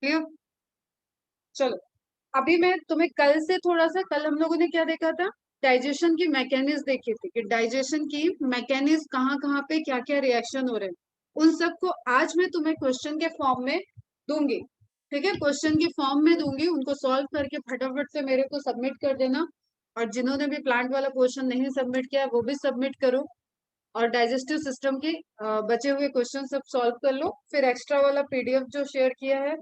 Clear. चलो, अभी मैं तुम्हें कल से थोड़ा सा, कल हम लोगों ने क्या देखा था, डाइजेशन की मैकेनिज्म देखी थी कि डाइजेशन की मैकेनिज्म कहाँ कहाँ पे क्या क्या रिएक्शन हो रहे हैं, उन सबको आज मैं तुम्हें क्वेश्चन के फॉर्म में दूंगी। ठीक है, क्वेश्चन की फॉर्म में दूंगी, उनको सॉल्व करके फटाफट से मेरे को सबमिट कर देना। और जिन्होंने भी प्लांट वाला क्वेश्चन नहीं सबमिट किया वो भी सबमिट करो। और डाइजेस्टिव सिस्टम के बचे हुए क्वेश्चन सब सॉल्व कर लो। फिर एक्स्ट्रा वाला पीडीएफ जो शेयर किया है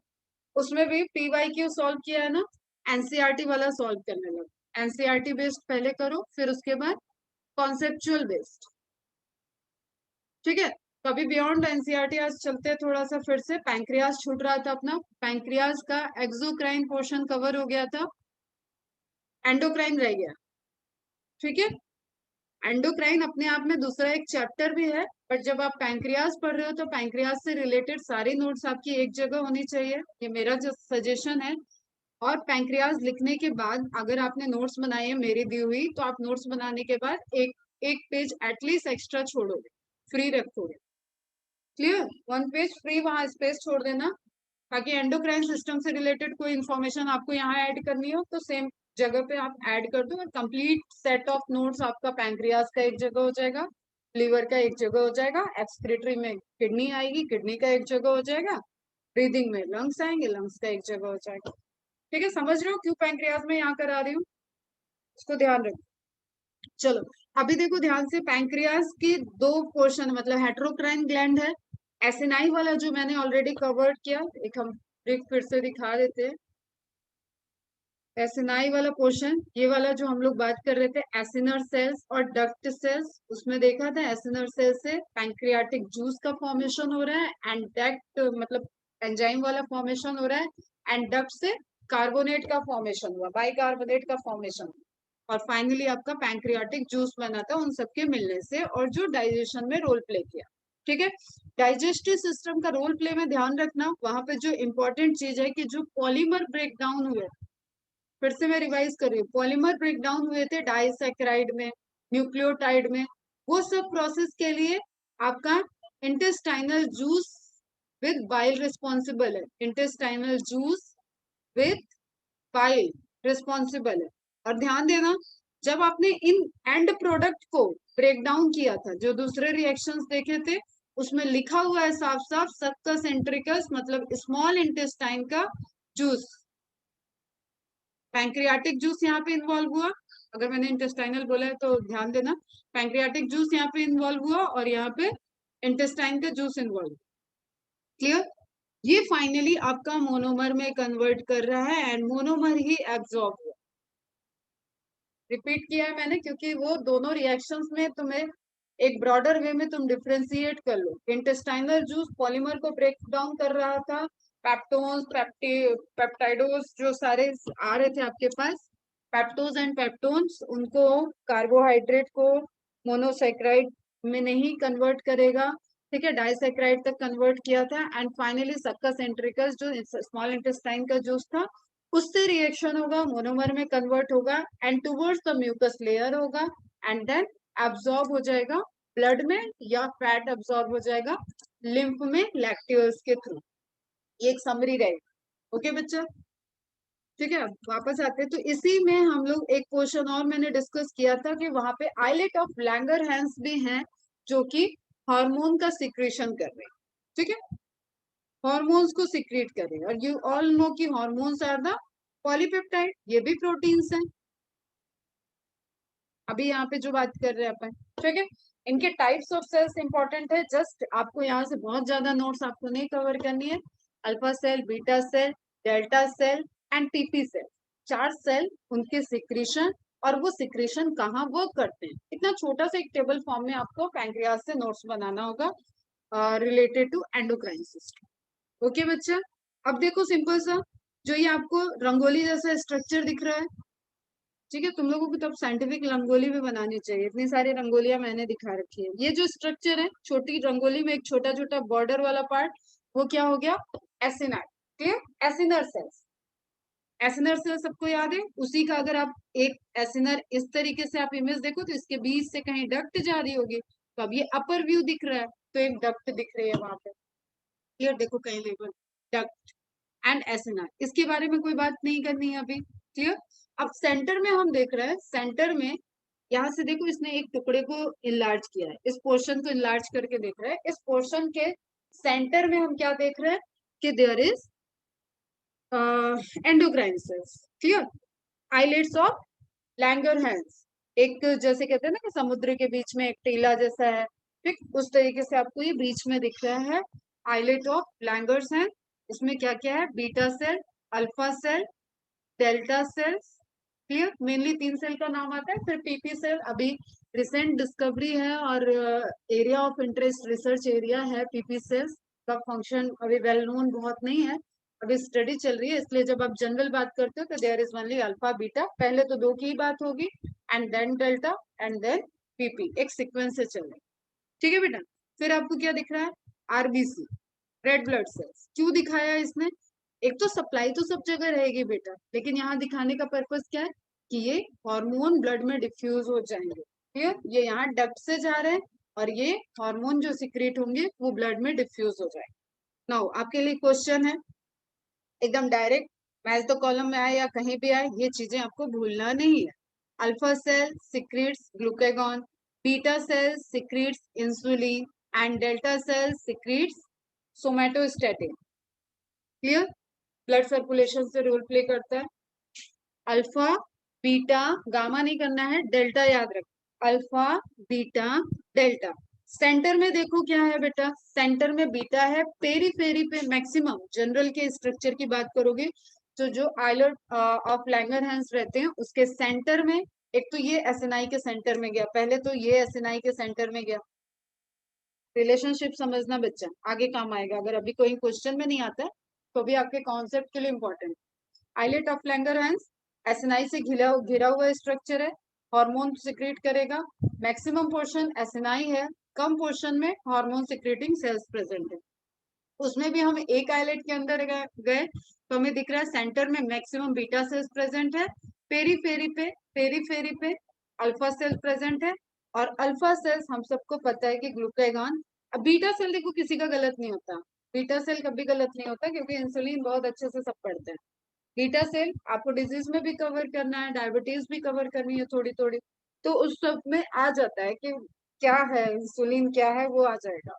उसमें भी पीवाईक्यू सॉल्व किया है ना, एनसीईआरटी वाला सॉल्व करने लगे। एनसीईआरटी बेस्ड पहले करो, फिर उसके बाद कॉन्सेप्चुअल बेस्ड। ठीक है, तो अभी बियॉन्ड एनसीईआरटी आज चलते हैं थोड़ा सा। फिर से पैंक्रियाज छूट रहा था अपना, पैंक्रियाज का एक्सोक्राइन पोर्शन कवर हो गया था, एंडोक्राइन रह गया। ठीक है, एंडोक्राइन अपने आप में दूसरा एक चैप्टर भी है, बट जब आप पैंक्रियाज पढ़ रहे हो तो पैंक्रियाज से रिलेटेड सारी नोट्स आपकी एक जगह होनी चाहिए, ये मेरा जो सजेशन है। और पैंक्रियाज लिखने के बाद अगर आपने नोट्स बनाई है मेरी दी हुई, तो आप नोट्स बनाने के बाद एक एक पेज एटलीस्ट एक्स्ट्रा छोड़ोगे, फ्री रखोगे। क्लियर, वन पेज फ्री वहां स्पेस छोड़ देना, ताकि एंडोक्राइन सिस्टम से रिलेटेड कोई इंफॉर्मेशन आपको यहाँ ऐड करनी हो तो सेम जगह पे आप ऐड कर दो, और कंप्लीट सेट ऑफ नोट्स आपका पैंक्रियाज का एक जगह हो जाएगा, लीवर का एक जगह हो जाएगा, एक्सक्रीटरी में किडनी आएगी, किडनी का एक जगह हो जाएगा, ब्रीदिंग में लंग्स आएंगे, लंग्स का एक जगह हो जाएगा। ठीक है, समझ रहे हो क्यों पैंक्रियाज में यहाँ करा रही हूँ, इसको ध्यान रखो। चलो, अभी देखो ध्यान से, पैंक्रियाज के दो पोर्शन, मतलब हेट्रोक्राइन ग्लैंड है, एसिनाई वाला जो मैंने ऑलरेडी कवर्ड किया, एक हम फिर से दिखा देते हैं। एसिनाई वाला पोर्शन, ये वाला जो हम लोग बात कर रहे थे, एसिनर सेल्स और डक्ट सेल्स, उसमें देखा था एसिनर सेल से पैंक्रियाटिक जूस का फॉर्मेशन हो रहा है, एंड डक्ट मतलब एंजाइम वाला फॉर्मेशन हो रहा है, एंड डक्ट से कार्बोनेट का फॉर्मेशन हुआ, बाइकार्बोनेट का फॉर्मेशन, और फाइनली आपका पैंक्रियाटिक जूस बना था उन सबके मिलने से, और जो डाइजेशन में रोल प्ले किया। ठीक है, डाइजेस्टिव सिस्टम का रोल प्ले में ध्यान रखना, वहां पे जो इंपॉर्टेंट चीज है कि जो पॉलीमर ब्रेक डाउन हुए, फिर से मैं रिवाइज कर रही हूँ, पॉलीमर ब्रेक डाउन हुए थे डाइसैकेराइड में, न्यूक्लियोटाइड में, वो सब प्रोसेस के लिए आपका intestinal juice with bile responsible है, intestinal juice with bile responsible है। और ध्यान देना, जब आपने इन एंड प्रोडक्ट को ब्रेक डाउन किया था, जो दूसरे रिएक्शंस देखे थे, उसमें लिखा हुआ है साफ साफ सक्कस एंट्रिकस, मतलब स्मॉल इंटेस्टाइन का जूस। पैंक्रियाटिक जूस यहाँ पे इन्वॉल्व हुआ, अगर मैंने इंटेस्टाइनल बोला है तो ध्यान देना, पैंक्रियाटिक जूस यहाँ पे इन्वॉल्व हुआ, और यहाँ पे इंटेस्टाइन का जूस इन्वॉल्व। क्लियर, ये फाइनली आपका मोनोमर में कन्वर्ट कर रहा है, एंड मोनोमर ही एब्जॉर्ब हुआ। रिपीट किया है मैंने क्योंकि वो दोनों रिएक्शंस में तुम्हें एक ब्रॉडर वे में तुम डिफ्रेंशिएट कर लो। इंटेस्टाइनल जूस पॉलीमर को ब्रेक डाउन कर रहा था, पेप्टोन्स पेप्टाइडोस जो सारे आ रहे थे आपके पास, पेप्टोज एंड पेप्टोन्स, उनको कार्बोहाइड्रेट को मोनोसेक्राइड में नहीं कन्वर्ट करेगा। ठीक है, डाइसेक्राइड तक कन्वर्ट किया था, एंड फाइनली सक्कस एंट्रिकस जो स्मॉल इंटेस्टाइन का जूस था, उससे रिएक्शन होगा, मोनोमर में कन्वर्ट होगा, and towards the mucus layer होगा, एंड देन एब्जॉर्ब हो जाएगा ब्लड में, या फैट एब्जॉर्ब हो जाएगा लिम्फ में लैक्ट्यूल्स के थ्रू। ये एक समरी रहेगा। ओके बच्चा, ठीक है, वापस आते हैं। तो इसी में हम लोग एक क्वेश्चन और मैंने डिस्कस किया था कि वहां पे आइलेट ऑफ लैंगरहैंस भी हैं, जो कि हार्मोन का सिक्रेशन कर रहे हैं। ठीक है, हॉर्मोन्स को सिक्रेट करे, और यू ऑल नो कि हॉर्मोन्स आर द पॉलीपेप्टाइड, ये भी प्रोटीन्स हैं, अभी यहाँ पे जो बात कर रहे हैं अपन। ठीक है, इनके टाइप्स ऑफ सेल्स इंपॉर्टेंट है, जस्ट आपको यहाँ से बहुत ज्यादा नोट्स आपको नहीं कवर करनी है। Alpha cell, beta cell, delta cell and PP cell, चार सेल, उनके सिक्रीशन, और वो सिक्रीशन कहाँ वर्क करते हैं, इतना छोटा सा एक टेबल फॉर्म में आपको पैंक्रियाज से नोट्स बनाना होगा related to endocrine system. Okay बच्चा, अब देखो सिंपल सा, जो ये आपको रंगोली जैसा स्ट्रक्चर दिख रहा है, ठीक है, तुम लोगों को तब साइंटिफिक रंगोली भी बनानी चाहिए, इतनी सारी रंगोलियां मैंने दिखा रखी है। ये जो स्ट्रक्चर है, छोटी रंगोली में एक छोटा छोटा बॉर्डर वाला पार्ट, वो क्या हो गया, एसिनाइड। Clear, acinar cells, acinar cell सबको याद है, उसी का अगर आप एक एसिनर इस तरीके से आप इमेज देखो तो इसके बीच से कहीं डक्ट जा रही होगी, तो अब ये अपर व्यू दिख रहा है, तो एक डक्ट दिख रही है वहां पे। क्लियर, देखो कहीं लेबल डक्ट, एंड एसएनआई। इसके बारे में कोई बात नहीं करनी है अभी, क्लियर। अब सेंटर में हम देख रहे हैं, सेंटर में यहाँ से देखो इसने एक टुकड़े को इनलार्ज किया है, इस पोर्शन को इनलार्ज करके देख रहे हैं। इस पोर्शन के सेंटर में हम क्या देख रहे हैं कि there is endocrine cells, clear. Islets of Langerhans, एक जैसे कहते हैं ना कि समुद्र के बीच में एक टीला जैसा है, ठीक उस तरीके से आपको ये बीच में दिख रहा है आइलेट ऑफ लैंगरहैंस। इसमें क्या क्या है, beta cell, alpha cell, delta cells, clear. Mainly 3 cell का नाम आता है। फिर पीपी सेल अभी रिसेंट डिस्कवरी है और area of interest research area है। पीपी सेल्स का फंक्शन अभी वेल नोन बहुत नहीं है, अभी स्टडी चल रही है, इसलिए जब आप जनरल बात करते हो तो there is only alpha beta, पहले तो 2 की ही बात होगी, and then delta and then PP, एक सीक्वेंस से चल रही है, ठीक है बेटा। फिर आपको क्या दिख रहा है, आरबीसी, रेड ब्लड सेल्स। क्यों दिखाया इसने, एक तो सप्लाई तो सब जगह रहेगी बेटा, लेकिन यहाँ दिखाने का पर्पस क्या है कि ये हार्मोन ब्लड में डिफ्यूज हो जाएंगे, क्लियर। ये यहाँ डक्ट से जा रहे हैं और ये हार्मोन जो सिक्रेट होंगे वो ब्लड में डिफ्यूज हो जाएंगे। नाउ आपके लिए क्वेश्चन है एकदम डायरेक्ट, मैच द कॉलम में आए या कहीं भी आए, ये चीजें आपको भूलना नहीं है। Alpha cell secretes glucagon, beta cell secretes insulin and delta cell secretes somatostatin, clear. Blood circulation से रोल प्ले करता है। अल्फा बीटा गामा नहीं करना है, डेल्टा याद रख, अल्फा बीटा डेल्टा। सेंटर में देखो क्या है बेटा, सेंटर में बीटा है, पेरी पेरी पे मैक्सिमम जनरल के स्ट्रक्चर की बात करोगे तो जो आइलेट ऑफ लैंगरहैंस रहते हैं उसके सेंटर में, एक तो ये एसएनआई के सेंटर में गया, पहले तो ये एसएनआई के सेंटर में गया। रिलेशनशिप समझना बच्चा, आगे काम आएगा, अगर अभी कोई क्वेश्चन में नहीं आता है तो भी आपके कॉन्सेप्ट के लिए इंपॉर्टेंट। आइलेट ऑफ लैंगरहैंस एसएनआई से घिरा हुआ स्ट्रक्चर है, हार्मोन सिक्रेट करेगा, मैक्सिमम पोर्शन एसएनआई है, कम पोर्शन में हार्मोन सिक्रेटिंग सेल्स प्रेजेंट है। उसमें भी हम एक आइलेट के अंदर गए तो हमें दिख रहा है सेंटर में मैक्सिमम बीटा सेल्स प्रेजेंट है, पेरी फेरी पे अल्फा सेल प्रेजेंट है, और अल्फा सेल्स हम सबको पता है कि ग्लूकागॉन। अब बीटा सेल देखो किसी का गलत नहीं होता, बीटा सेल कभी गलत नहीं होता क्योंकि इंसुलिन बहुत अच्छे से सब पढ़ते हैं। बीटा सेल आपको डिजीज में भी कवर करना है, डायबिटीज भी कवर करनी है थोड़ी थोड़ी, तो उस सब में आ जाता है कि क्या है इंसुलिन क्या है वो आ जाएगा,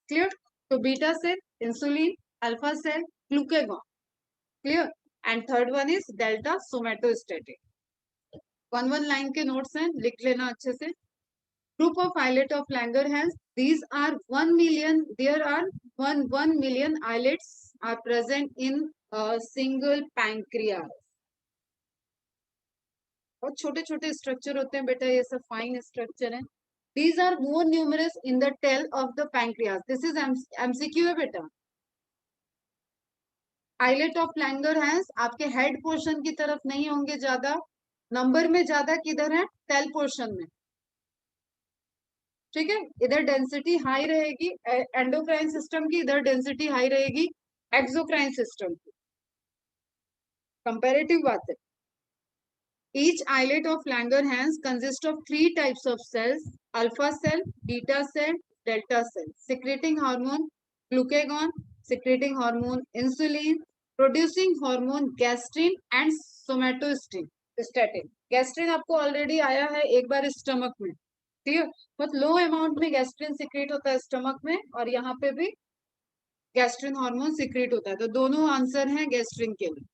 क्लियर। तो beta cell, insulin, alpha cell, glucagon, clear. And third one is delta somatostatin. 1 1 line के नोट्स हैं, लिख लेना अच्छे से। Group of islet of Langerhans. These are 1 million. There are 1 million islets are present in a single pancreas. बहुत छोटे छोटे structure होते हैं बेटा, ये सब फाइन स्ट्रक्चर है। These are more numerous in the tail of the pancreas. This is MCQ है बेटा। आइलेट ऑफ लैंगरहैंस आपके हेड पोर्शन की तरफ नहीं होंगे ज्यादा, नंबर में ज्यादा किधर है, टेल पोर्शन में, ठीक है। इधर डेंसिटी हाई रहेगी एंडोक्राइन सिस्टम की, इधर डेंसिटी हाई रहेगी एक्सोक्राइन सिस्टम की, कंपैरेटिव बात है। Each islet of Langerhans consists of 3 types of cells: alpha cell, beta cell, delta cell, secreting hormone glucagon, secreting hormone insulin, producing hormone gastrin and somatostatin. Gastrin आपको already आया है एक बार stomach में, clear. बहुत लो amount में gastrin secrete होता है stomach में, और यहाँ पे भी गैस्ट्रिन हार्मोन सिक्रेट होता है, तो दोनों आंसर हैं गैस्ट्रिन के लिए।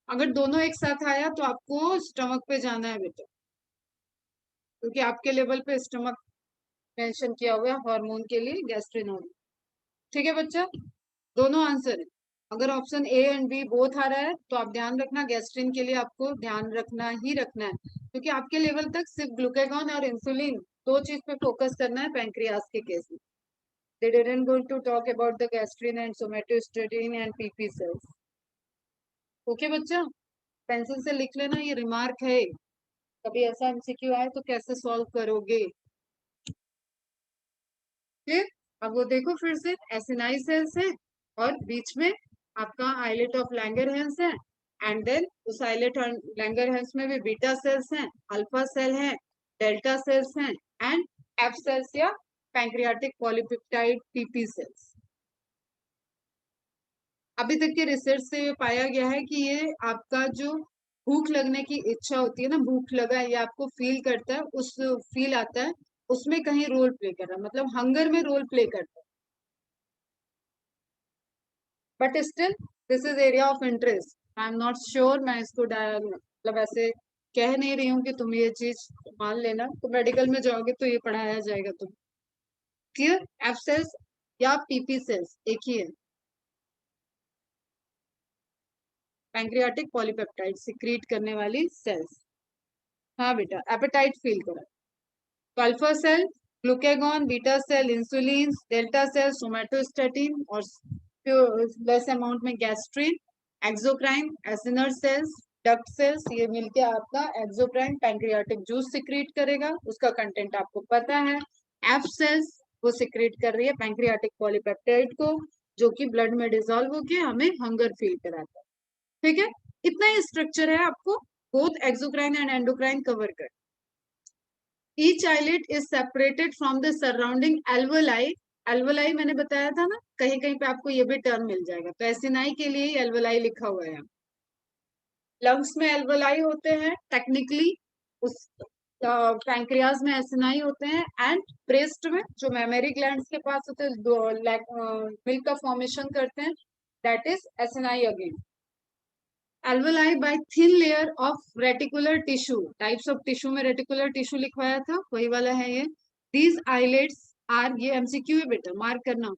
अगर दोनों एक साथ आया तो आपको स्टमक पे जाना है बेटा, क्योंकि आपके लेवल पे स्टमक मेंशन किया हुआ है हार्मोन के लिए, गैस्ट्रिन हार्मोन, ठीक है बच्चा। दोनों आंसर है। अगर option A and B both आ रहा है तो आप ध्यान रखना गैस्ट्रिन के लिए आपको ध्यान रखना ही रखना है, क्योंकि आपके लेवल तक सिर्फ ग्लूकागॉन और इंसुलिन 2 चीज पे फोकस करना है पैंक्रियास के केस में। They didn't going to talk about the gastrin and somatostatin and PP cells. Okay बच्चा, पेंसिल से लिख लेना, ये रिमार्क है, कभी ऐसा एमसीक्यू आए तो कैसे सॉल्व करोगे, फिर। अब वो देखो फिर से एसिनाई सेल्स है और बीच में आपका आइलेट ऑफ लैंगरहैंस है, एंड देन उस आइलेट लैंगरहैंस में भी बीटा सेल्स हैं, अल्फा सेल है, डेल्टा सेल्स हैं, एंड एफ सेल्स या पैंक्रियाटिक पॉलीपेप्टाइड पीपी सेल्स। अभी तक के रिसर्च से ये पाया गया है कि ये आपका जो भूख लगने की इच्छा होती है ना, भूख लगा ये आपको फील करता है, उस फील आता है, उसमें कहीं रोल प्ले कर रहा है, मतलब हंगर में रोल प्ले करता है। But still this is area of interest, I am not sure, मैं इसको मतलब ऐसे कह नहीं रही हूँ कि तुम ये चीज मान लेना, तो मेडिकल में जाओगे तो ये पढ़ाया जाएगा तुम। क्लियर? एफ सेल्स या पीपी सेल्स एक ही है। पैंक्रियाटिक पॉलीपेप्टाइड सिक्रीट करने वाली सेल्स। हाँ बेटा, एपेटाइट फील करा। तो alpha cell glucagon, beta cell insulin, delta cell somatostatin और लेस अमाउंट में gastrin, exocrine acinar cells, duct cells, ये मिलके आपका एक्सोक्राइन पैंक्रियाटिक जूस सिक्रीट करेगा, उसका कंटेंट आपको पता है। एफ सेल्स वो सिक्रीट कर रही है पैंक्रियाटिक पॉलीपेप्टाइड को, जो कि ब्लड में डिसॉल्व होकर हमें हंगर फील कराता है। ठीक है, इतना ही स्ट्रक्चर है, आपको both exocrine and endocrine cover कर। Each islet is separated from the surrounding alveoli. Alveoli मैंने बताया था ना, कहीं कहीं पे आपको ये भी टर्म मिल जाएगा, तो एसिनाई के लिए ही एल्वोलाई लिखा हुआ है। लंग्स में एल्वोलाई होते हैं टेक्निकली, उस पैंक्रियाज में एसिनाई होते हैं, एंड ब्रेस्ट में जो मेमोरी ग्लैंड्स के पास होते हैं मिल्क का फॉर्मेशन करते हैं, that is acini again. Alveoli by thin layer of reticular tissue. Types of tissue में reticular tissue लिखवाया था, वही वाला है ये। These islets are, ये MCQ है बेटा, मार्क करना।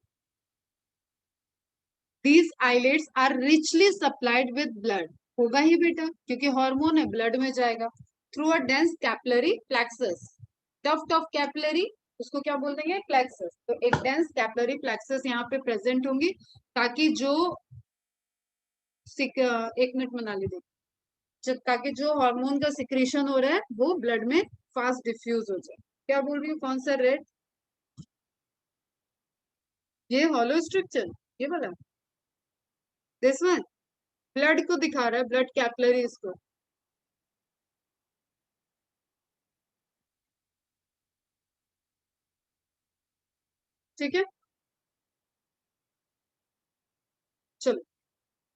These islets are richly supplied with blood. होगा ही बेटा, क्योंकि हार्मोन है, ब्लड में जाएगा। Through a dense capillary plexus. Tuft of capillary, उसको क्या बोल देंगे? प्लेक्सस। तो एक डेंस कैपिलरी प्लेक्सस यहाँ पे प्रेजेंट होंगी, ताकि जो एक मिनट मना लीजिए, ताकि जो हार्मोन का सिक्रीशन हो रहा है वो ब्लड में फास्ट डिफ्यूज हो जाए। क्या बोल रही हूँ? कौन सा रेड? ये हॉलो स्ट्रक्चर, ये वाला, दिस वन ब्लड को दिखा रहा है, ब्लड कैपिलरीज को। ठीक है, चलो।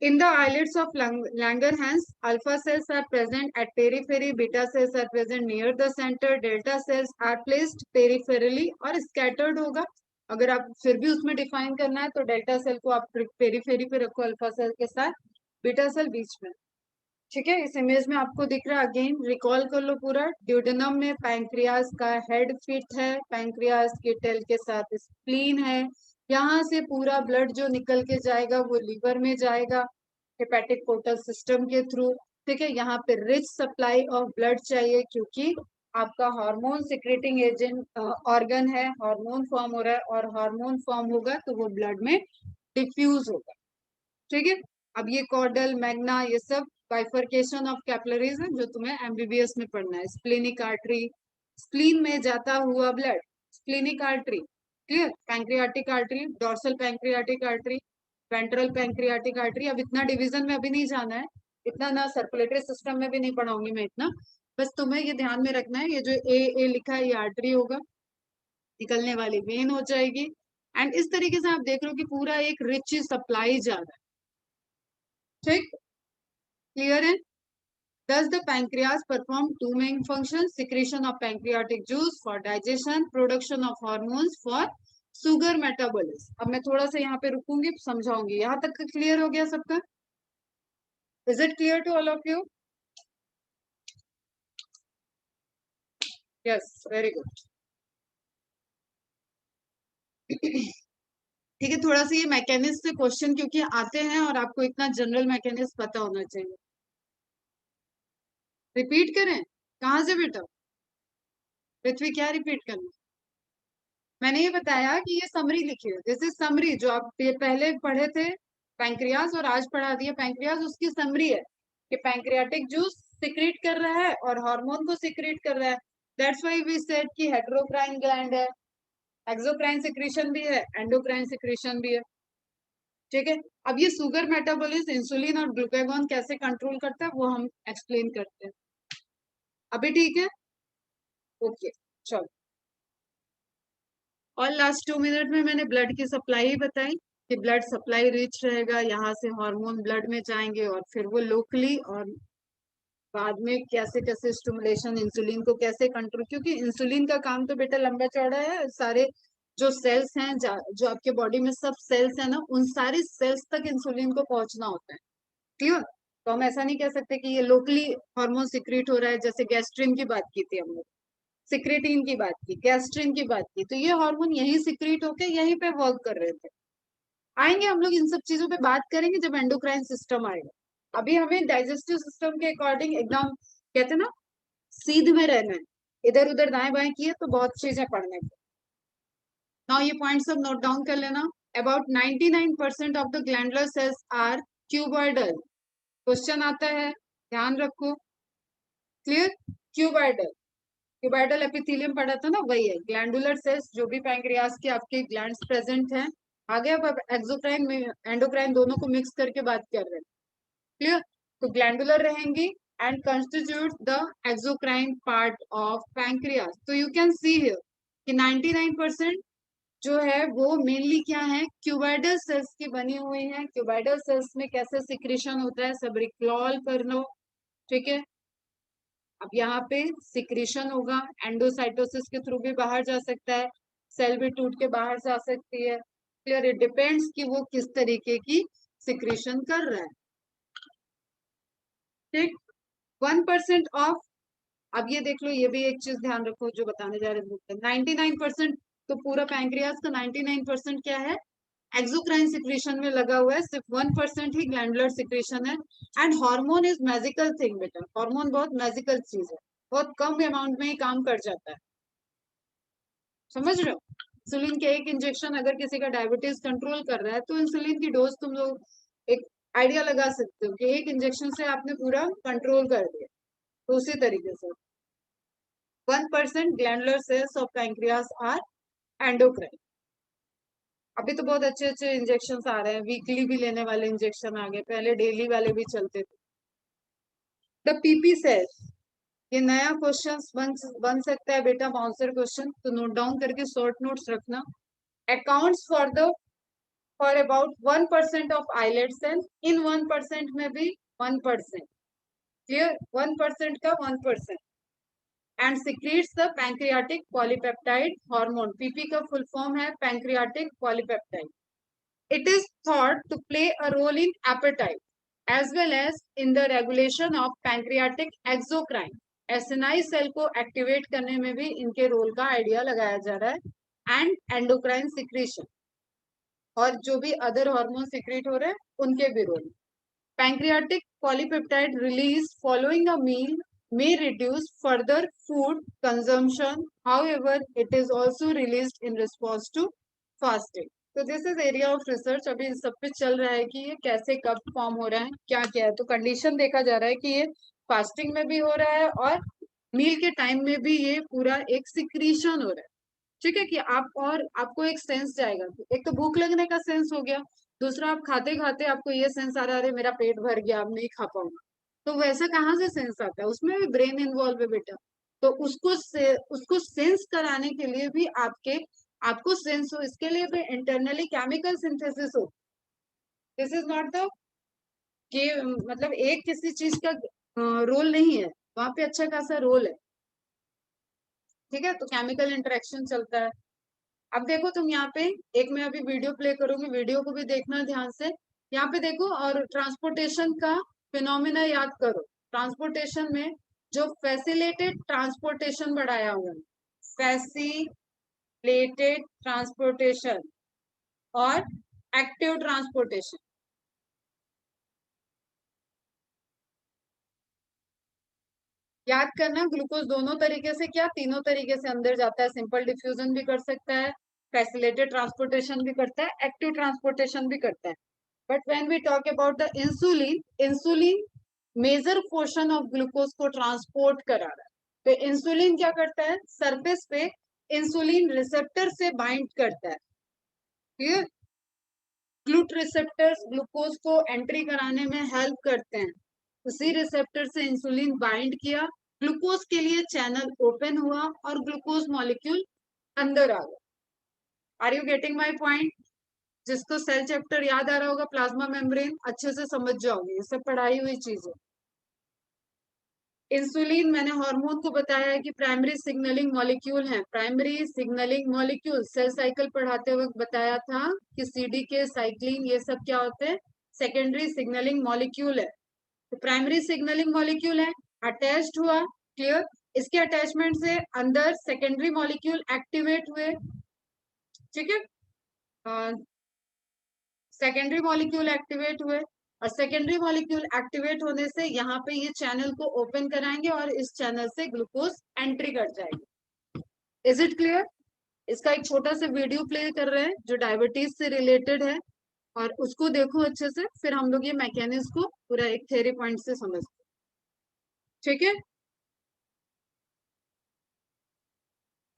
In the islets of Langerhans, alpha cells are present at periphery, beta cells are present near the center, delta cells are placed peripherally और scattered होगा। अगर आप फिर भी उसमें डिफाइन करना है तो डेल्टा सेल को आप पेरीफेरी पे रखो अल्फा सेल के साथ, बीटा सेल बीच में। ठीक है, इस इमेज में आपको दिख रहा है, अगेन रिकॉल कर लो पूरा। ड्यूडेनम में पैंक्रियाज का हेड फिट है, पैंक्रियाज के टेल के साथ स्प्लीन है, यहाँ से पूरा ब्लड जो निकल के जाएगा वो लीवर में जाएगा हेपेटिक पोर्टल सिस्टम के थ्रू। ठीक है, यहाँ पे रिच सप्लाई ऑफ ब्लड चाहिए, क्योंकि आपका हार्मोन सिक्रेटिंग एजेंट ऑर्गन है, हार्मोन फॉर्म हो रहा है, और हार्मोन फॉर्म होगा तो वो ब्लड में डिफ्यूज होगा। ठीक है, अब ये कॉर्डल मैग्ना ये सब बाइफर्केशन ऑफ कैपिलरीज है, जो तुम्हें एमबीबीएस में पढ़ना है। स्प्लेनिक आर्टरी, स्प्लीन में जाता हुआ blood, splenic artery. Clear? Pancreatic artery, dorsal pancreatic artery, ventral pancreatic artery. अब इतना डिवीजन में अभी नहीं जाना है, इतना ना सर्कुलेटरी सिस्टम में भी नहीं पढ़ाऊंगी मैं इतना, बस तुम्हें ये ध्यान में रखना है, ये जो ए लिखा है ये आर्टरी होगा, निकलने वाली वेन हो जाएगी। एंड इस तरीके से आप देख रहे हो कि पूरा एक रिच सप्लाई जा रहा है। ठीक, क्लियर है? Thus, the pancreas perform two main functions: secretion of pancreatic juice for digestion, production of hormones for sugar metabolism. अब मैं थोड़ा सा यहाँ पे रुकूंगी, समझाऊंगी। यहाँ तक क्लियर हो गया सबका? Is it clear to all of you? Yes, very good. ठीक है, थोड़ा सा ये मैकेनिज्म से क्वेश्चन क्योंकि आते हैं और आपको इतना जनरल मैकेनिज्म पता होना चाहिए। रिपीट करें? कहाँ से बेटा? पृथ्वी, क्या रिपीट करना? मैंने ये बताया कि ये समरी लिखी है, दिस इज समरी, जो आप पहले पढ़े थे पैंक्रियाज और आज पढ़ा दिया पैंक्रियाज, उसकी समरी है कि पैंक्रियाटिक जूस सिक्रीट कर रहा है और हार्मोन को सिक्रीट कर रहा है। दैट्स व्हाई वी सेड कि हेटेरोक्राइन ग्लैंड है, एक्सोक्राइन सिक्रीशन भी है, एंडोक्राइन सिक्रीशन भी है। ठीक है, अब ये शुगर मेटाबॉलिज्म, इंसुलिन और ग्लूकागॉन कैसे कंट्रोल करता है वो हम एक्सप्लेन करते हैं अभी। ठीक है, ओके, चलो। और लास्ट 2 मिनट में मैंने ब्लड की सप्लाई ही बताई। कि ब्लड सप्लाई रिच रहेगा, यहाँ से हार्मोन ब्लड में जाएंगे और फिर वो लोकली और बाद में कैसे कैसे स्टिमुलेशन, इंसुलिन को कैसे कंट्रोल, क्योंकि इंसुलिन का काम तो बेटा लंबा चौड़ा है। सारे जो सेल्स हैं, जो आपके बॉडी में सब सेल्स है ना, उन सारी सेल्स तक इंसुलिन को पहुंचना होता है। क्लियर? तो हम ऐसा नहीं कह सकते कि ये लोकली हार्मोन सिक्रीट हो रहा है, जैसे गैस्ट्रिन की बात की थी हम लोग, सिक्रेटिन की बात की, गैस्ट्रिन की बात की, तो ये हार्मोन यही सिक्रीट होके यहीं पे वर्क कर रहे थे। आएंगे हम लोग इन सब चीजों पे बात करेंगे जब एंडोक्राइन सिस्टम आएगा। अभी हमें डाइजेस्टिव सिस्टम के अकॉर्डिंग एकदम कहते हैं ना सीध में रहना है, इधर उधर दाएं बाएं किए तो बहुत चीजें पढ़ने को। नाउ ये पॉइंट सब नोट डाउन कर लेना। About 99% of the glandular cells are cuboidal. Question आता है, ध्यान रखो। क्लियर? क्यूबॉइडल, क्यूबॉइडल एपिथेलियम पढ़ा था ना, वही है। ग्लैंडुलर सेल्स जो भी पैंक्रियाज के आपके ग्लैंड्स प्रेजेंट हैं। आगे अब एक्सोक्राइन में एंडोक्राइन दोनों को मिक्स करके बात कर रहे हैं। क्लियर? तो ग्लैंडुलर रहेंगी and constitute the exocrine part of pancreas. तो यू कैन सी हियर कि 99% जो है वो मेनली क्या है, क्यूबाइडल सेल्स की बनी हुई है। क्यूबाइडल सेल्स में कैसे सिक्रेशन होता है सब रिकॉल कर लो। ठीक है? अब यहाँ पे सिक्रेशन होगा, एंडोसाइटोसिस के थ्रू भी बाहर जा सकता है, सेल भी टूट के बाहर जा सकती है। क्लियर? इट डिपेंड्स कि वो किस तरीके की सिक्रेशन कर रहा है। ठीक? 1% ऑफ, अब ये देख लो, ये भी एक चीज ध्यान रखो जो बताने जा रहे हैं। 99%, तो पूरा पैंक्रियाज का 99% क्या है, एक्सोक्राइन सिक्रेशन में लगा हुआ है, सिर्फ 1% ही ग्लैंडुलर सिक्रेशन है। And hormone is magical thing बेटा, हार्मोन बहुत मैजिकल चीज है, बहुत कम अमाउंट में ही काम कर जाता है। समझ रहे हो? इंसुलिन के एक इंजेक्शन अगर किसी का डायबिटीज कंट्रोल कर रहा है तो इंसुलिन की डोज तुम लोग एक आइडिया लगा सकते हो कि एक इंजेक्शन से आपने पूरा कंट्रोल कर दिया। तो उसी तरीके से 1% glandular cells of pancreas are endocrine. अभी तो बहुत अच्छे अच्छे इंजेक्शन आ रहे हैं, वीकली भी लेने वाले इंजेक्शन आ गए, पहले डेली वाले भी चलते थे। द पीपी सेल्स, ये नया क्वेश्चन बन सकता है बेटा, बाउंसर क्वेश्चन, तो नोट डाउन करके शॉर्ट नोट्स रखना। Accounts for about 1% of islet cell, इन 1% में भी 1%। क्लियर? 1% का 1%। And secretes the pancreatic polypeptide hormone. PP का फुल फॉर्म है pancreatic polypeptide. It is thought to play a role in appetite as well as in the regulation of pancreatic exocrine. एसएनआई cell को activate करने में भी इनके role का idea लगाया जा रहा है, एंड एंडोक्राइन सिक्रीशन और जो भी अदर हार्मोन सिक्रीट हो रहे हैं उनके भी role. Pancreatic polypeptide release following a meal may reduce further food consumption. However, it is also released in response to fasting. तो this is area of research, अभी इस सब पे चल रहा है कि ये कैसे कब फॉर्म हो रहा है, क्या क्या है। तो कंडीशन देखा जा रहा है कि ये फास्टिंग में भी हो रहा है और मील के टाइम में भी ये पूरा एक सिक्रीशन हो रहा है। ठीक है? कि आप और आपको एक सेंस जाएगा, एक तो भूख लगने का सेंस हो गया, दूसरा आप खाते खाते आपको ये सेंस आ रहा है अरे मेरा पेट भर गया अब नहीं खा पाऊंगा। तो वैसा कहाँ से सेंस आता है, उसमें भी ब्रेन इन्वॉल्व है बेटा। तो उसको सेंस कराने के लिए भी आपको सेंस हो, इसके लिए भी इंटरनली केमिकल सिंथेसिस हो। दिस इज नॉट द कि मतलब एक किसी चीज का रोल नहीं है, वहां पे अच्छा खासा रोल है। ठीक है? तो केमिकल इंटरेक्शन चलता है। अब देखो तुम यहाँ पे, एक मैं अभी वीडियो प्ले करूंगी, वीडियो को भी देखना ध्यान से। यहाँ पे देखो और ट्रांसपोर्टेशन का फिनोमिना याद करो। ट्रांसपोर्टेशन में जो फैसिलिटेड ट्रांसपोर्टेशन बढ़ाया हुआ है, फैसिलिटेड ट्रांसपोर्टेशन और एक्टिव ट्रांसपोर्टेशन। याद करना, ग्लूकोज दोनों तरीके से, क्या तीनों तरीके से अंदर जाता है। सिंपल डिफ्यूजन भी कर सकता है, फैसिलिटेड ट्रांसपोर्टेशन भी करता है, एक्टिव ट्रांसपोर्टेशन भी करता है। But when we talk about the insulin, insulin major portion of glucose को ट्रांसपोर्ट करा रहा है। तो इंसुलिन क्या करता है, सरफेस पे इंसुलिन रिसेप्टर से बाइंड करता है। क्लियर? ग्लूट रिसेप्टर्स ग्लूकोज को एंट्री कराने में हेल्प करते हैं। उसी रिसेप्टर से इंसुलिन बाइंड किया, ग्लूकोज के लिए चैनल ओपन हुआ और ग्लूकोज मॉलिक्यूल अंदर आ गया। Are you getting my point? जिसको सेल चैप्टर याद आ रहा होगा, प्लाज्मा मेम्ब्रेन अच्छे से समझ जाओगे, ये सब पढ़ाई हुई चीज है। इंसुलिन मैंने हार्मोन को बताया है कि प्राइमरी सिग्नलिंग मॉलिक्यूल है। Primary signalling molecule cell cycle पढ़ाते वक्त बताया था कि सीडीके, साइक्लिन, ये सब क्या होते हैं, सेकेंडरी सिग्नलिंग मॉलिक्यूल है। तो प्राइमरी सिग्नलिंग मॉलिक्यूल है, अटैच्ड हुआ, क्लियर। इसके अटैचमेंट से अंदर सेकेंडरी मॉलिक्यूल एक्टिवेट हुए, ठीक है। सेकेंडरी मॉलिक्यूल एक्टिवेट हुए, और सेकेंडरी मॉलिक्यूल एक्टिवेट होने से यहाँ पे ये चैनल को ओपन कराएंगे और इस चैनल से ग्लूकोज एंट्री कर जाएगी। Is it clear? इसका एक छोटा सा वीडियो प्ले कर रहे हैं जो डायबिटीज से रिलेटेड है, और उसको देखो अच्छे से, फिर हम लोग ये मैकेनिज्म को पूरा एक थ्योरी पॉइंट से समझते हैं, ठीक है।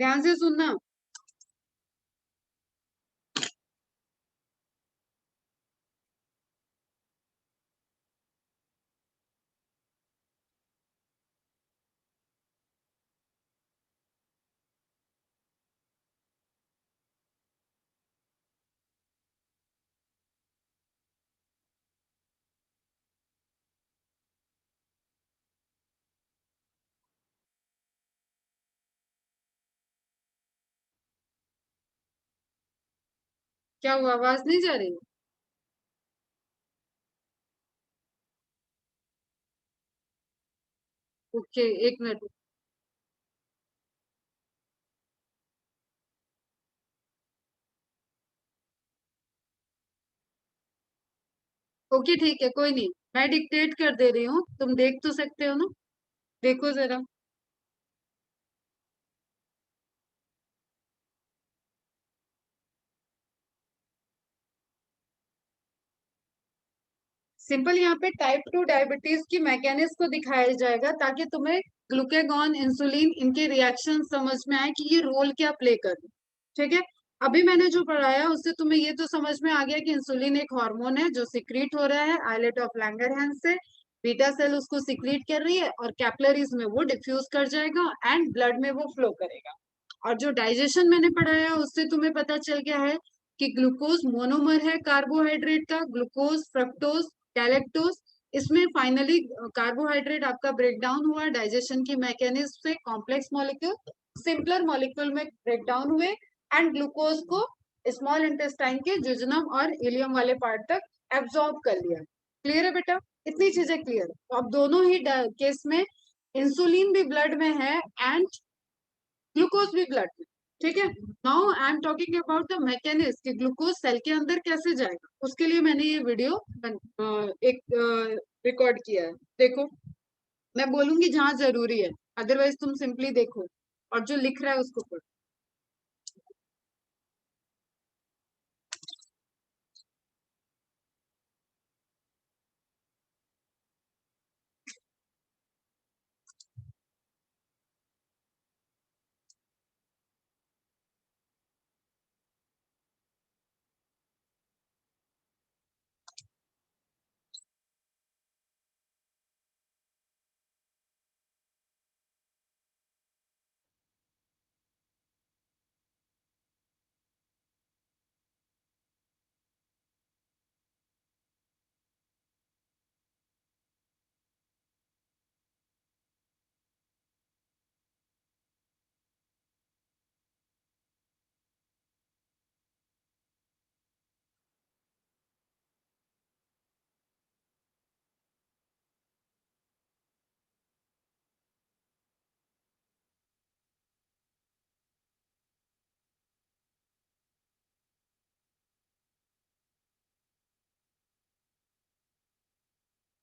ध्यान से सुनना। क्या हुआ, आवाज नहीं जा रही? ओके, एक मिनट। ओके ठीक है, कोई नहीं, मैं डिक्टेट कर दे रही हूँ, तुम देख तो सकते हो ना, देखो जरा। सिंपल यहाँ पे टाइप 2 डायबिटीज की मैकेनिज्म को दिखाया जाएगा ताकि तुम्हें ग्लूकेगॉन, इंसुलिन, इनके रिएक्शन समझ में आए कि ये रोल क्या प्ले कर रहे हैं, ठीक है। अभी मैंने जो पढ़ाया उससे तुम्हें ये तो समझ में आ गया कि इंसुलिन एक हार्मोन है जो सिक्रीट हो रहा है आइलेट ऑफ लैंगरहैंस से, बीटा सेल उसको सिक्रीट कर रही है और कैपिलरीज में वो डिफ्यूज कर जाएगा एंड ब्लड में वो फ्लो करेगा। और जो डाइजेशन मैंने पढ़ाया उससे तुम्हें पता चल गया है कि ग्लूकोज मोनोमर है कार्बोहाइड्रेट का, ग्लूकोज, फ्रक्टोज, गैलेक्टोज। इसमें फाइनली कार्बोहाइड्रेट आपका ब्रेक डाउन हुआ डाइजेशन की मैकेनिज्म से, कॉम्प्लेक्स मॉलिक्यूल सिंपलर मॉलिक्यूल में ब्रेक डाउन हुए एंड ग्लूकोज को स्मॉल इंटेस्टाइन के जुजनम और इलियम वाले पार्ट तक एब्जॉर्ब कर लिया। क्लियर है बेटा? इतनी चीजें क्लियर है। तो अब दोनों ही केस में इंसुलिन भी ब्लड में है एंड ग्लूकोज भी ब्लड में, ठीक है। Now I am talking about the mechanism कि ग्लूकोज सेल के अंदर कैसे जाएगा, उसके लिए मैंने ये वीडियो एक रिकॉर्ड किया है, देखो। मैं बोलूंगी जहां जरूरी है, अदरवाइज तुम सिंपली देखो और जो लिख रहा है उसको पढ़ो।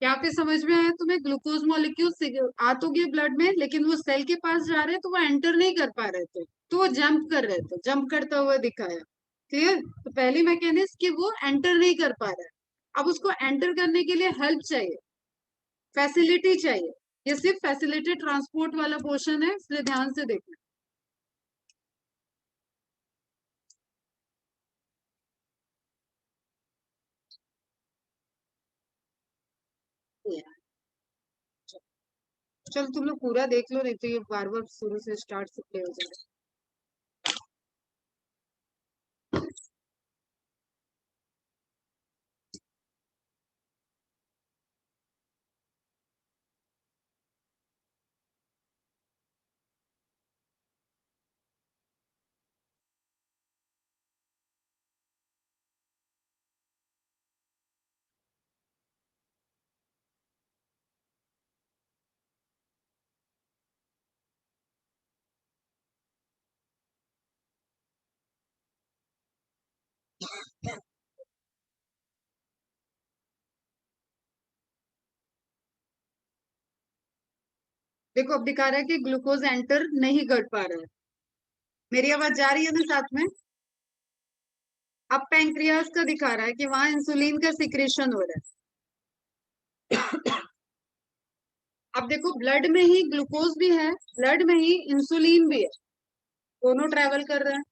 यहाँ पे समझ में आया तुम्हें? ग्लूकोज मॉलिक्यूल आ तो गए ब्लड में, लेकिन वो सेल के पास जा रहे तो वो एंटर नहीं कर पा रहे थे, तो वो जंप कर रहे थे, जंप करता हुआ दिखाया। क्लियर? तो पहली मैकेनिज्म कि वो एंटर नहीं कर पा रहा है, अब उसको एंटर करने के लिए हेल्प चाहिए, फैसिलिटी चाहिए। ये सिर्फ फैसिलिटी ट्रांसपोर्ट वाला पोर्शन है, इसलिए ध्यान से देखना। चल तुम लोग पूरा देख लो, नहीं तो ये बार बार शुरू से स्टार्ट से play हो जाएगा। देखो अब दिखा रहा है कि ग्लूकोज एंटर नहीं कर पा रहा है। मेरी आवाज जा रही है ना साथ में? अब पैंक्रियास का दिखा रहा है कि वहां इंसुलिन का सिक्रेशन हो रहा है। अब देखो ब्लड में ही ग्लूकोज भी है, ब्लड में ही इंसुलिन भी है, दोनों ट्रेवल कर रहे हैं।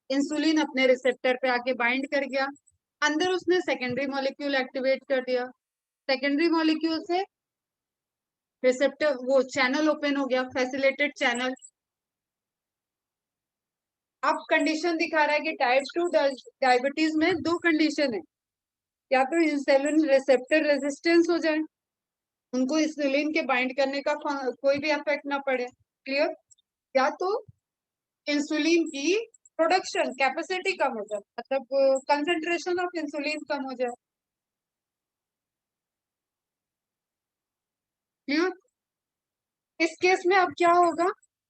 इंसुलिन अपने रिसेप्टर पे आके बाइंड कर गया, अंदर उसने सेकेंडरी मॉलिक्यूल एक्टिवेट कर दिया, सेकेंडरी मॉलिक्यूल से रिसेप्टर वो चैनल ओपन हो गया, फैसिलिटेड चैनल। अब कंडीशन दिखा रहा है कि टाइप 2 डायबिटीज में दो कंडीशन है, या तो इंसुलिन रिसेप्टर रेजिस्टेंस हो जाए, उनको इंसुलिन के बाइंड करने का कोई भी इफेक्ट ना पड़े, क्लियर, या तो इंसुलिन की प्रोडक्शन कैपेसिटी कम हो जाए, मतलब कंसंट्रेशन ऑफ इंसुलिन कम हो जाए, क्लियर। इस केस में अब क्या होगा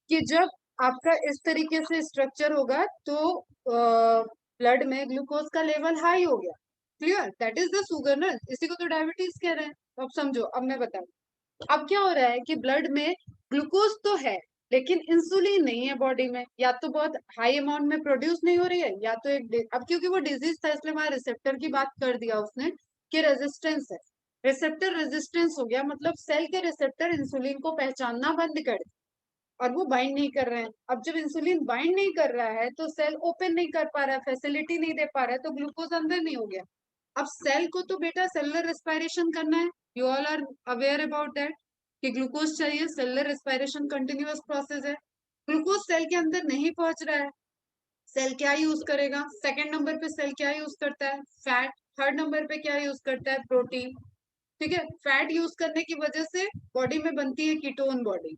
कि जब आपका इस तरीके से स्ट्रक्चर होगा तो ब्लड में ग्लूकोज का लेवल हाई हो गया, clear, that is the sugar ना, इसी को तो डायबिटीज कह रहे हैं। तो अब समझो, अब मैं बताऊं अब क्या हो रहा है कि ब्लड में ग्लूकोज तो है लेकिन इंसुलिन नहीं है बॉडी में, या तो बहुत हाई अमाउंट में प्रोड्यूस नहीं हो रही है, या तो अब क्योंकि वो डिजीज था इसलिए वहां रिसेप्टर की बात कर दिया उसने कि रेजिस्टेंस है, रिसेप्टर रेजिस्टेंस हो गया, मतलब सेल के रिसेप्टर इंसुलिन को पहचानना बंद कर दिया और वो बाइंड नहीं कर रहे हैं। अब जब इंसुलिन बाइंड नहीं कर रहा है तो सेल ओपन नहीं कर पा रहा है, फैसिलिटी नहीं दे पा रहा है, तो ग्लूकोज अंदर नहीं हो गया। अब सेल को तो बेटा सेलुलर रेस्पिरेशन करना है, you all are aware about that कि ग्लूकोज चाहिए, सेलुलर रेस्पिरेशन कंटिन्यूअस प्रोसेस है। ग्लूकोज सेल के अंदर नहीं पहुंच रहा है, सेल क्या यूज करेगा, सेकंड नंबर पे सेल क्या यूज करता है, फैट, थर्ड नंबर पे क्या यूज करता है, प्रोटीन, ठीक है। फैट यूज करने की वजह से बॉडी में बनती है कीटोन बॉडीज,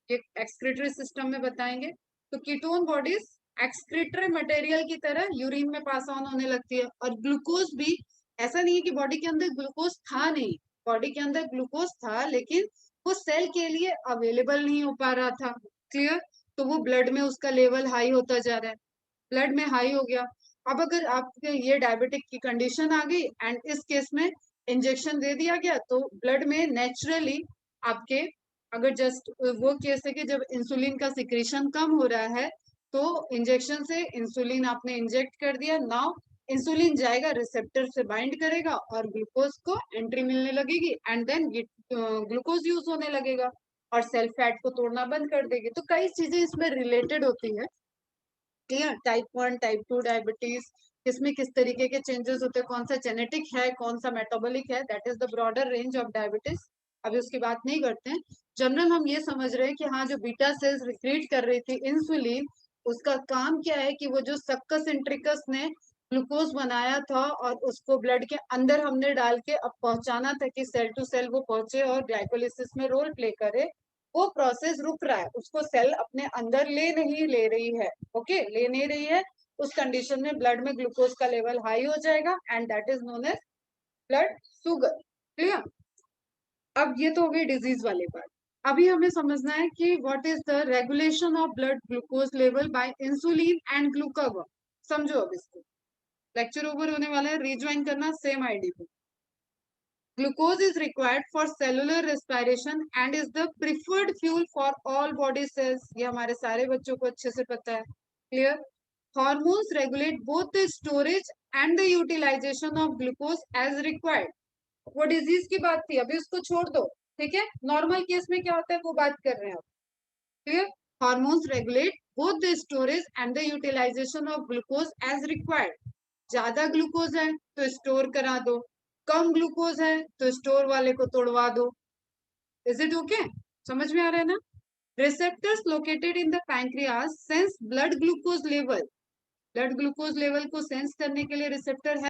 ये एक्सक्रीटरी सिस्टम में बताएंगे। तो कीटोन बॉडीज एक्सक्रीटरी मटेरियल की तरह यूरिन में पास ऑन होने लगती है, और ग्लूकोज भी, ऐसा नहीं है कि बॉडी के अंदर ग्लूकोज था नहीं, बॉडी के अंदर ग्लूकोज था लेकिन वो सेल के लिए अवेलेबल नहीं हो पा रहा था, क्लियर। तो वो ब्लड में उसका लेवल हाई होता जा रहा है, ब्लड में हाई हो गया। अब अगर आपके ये डायबिटिक की कंडीशन आ गई एंड इस केस में इंजेक्शन दे दिया गया तो ब्लड में नेचुरली आपके, अगर जस्ट वो केस है कि जब इंसुलिन का सिक्रीशन कम हो रहा है तो इंजेक्शन से इंसुलिन आपने इंजेक्ट कर दिया, नाउ इंसुलिन जाएगा रिसेप्टर से बाइंड करेगा और ग्लूकोज को एंट्री मिलने लगेगी एंड देन ग्लूकोज यूज होने लगेगा और सेल फैट को तोड़ना बंद कर देगी। तो कई चीजें इसमें रिलेटेड होती है, क्लियर। टाइप 1 टाइप 2 डायबिटीज, किसमें किस तरीके के चेंजेस होते हैं, कौन सा जेनेटिक है कौन सा मेटाबॉलिक है, that is the broader range of diabetes. अभी उसकी बात नहीं करते हैं, जनरल हम ये समझ रहे हैं कि हाँ जो बीटा सेल्स रिक्रीट कर रही थी इंसुलिन, उसका काम क्या है कि वो जो सक्कस इंट्रिकस ने ग्लूकोज बनाया था और उसको ब्लड के अंदर हमने डाल के अब पहुंचाना था कि सेल टू सेल वो पहुंचे और ग्लाइकोलिसिस में रोल प्ले करे, वो प्रोसेस रुक रहा है, उसको सेल अपने अंदर ले नहीं ले रही है, ओके, ले नहीं रही है। उस कंडीशन में ब्लड में ग्लूकोज का लेवल हाई हो जाएगा and that is known as blood sugar, clear. अब ये तो हो गई डिजीज वाली बात। अभी हमें समझना है कि what is the regulation of blood glucose level by insulin and glucagon. समझो अब इसको, लेक्चर ओवर होने वाला है, रिज्वाइन करना सेम आईडी पे। Glucose is required for cellular respiration and is the preferred fuel for all body cells. ये हमारे सारे बच्चों को अच्छे से पता है, clear. Hormones regulate both the storage and the utilization of glucose as required. वो डिजीज की बात थी, अभी उसको छोड़ दो, ठीक है। नॉर्मल केस में क्या होता है वो बात कर रहे हैं आप, clear. Hormones regulate both the storage and the utilization of glucose as required. ज्यादा ग्लूकोज है तो स्टोर करा दो, कम ग्लूकोज है तो स्टोर वाले को तोड़वा दो, इज इट ओके, समझ में आ रहा है ना। Receptors located in the pancreas sense blood glucose level, blood glucose level को सेंस करने के लिए रिसेप्टर है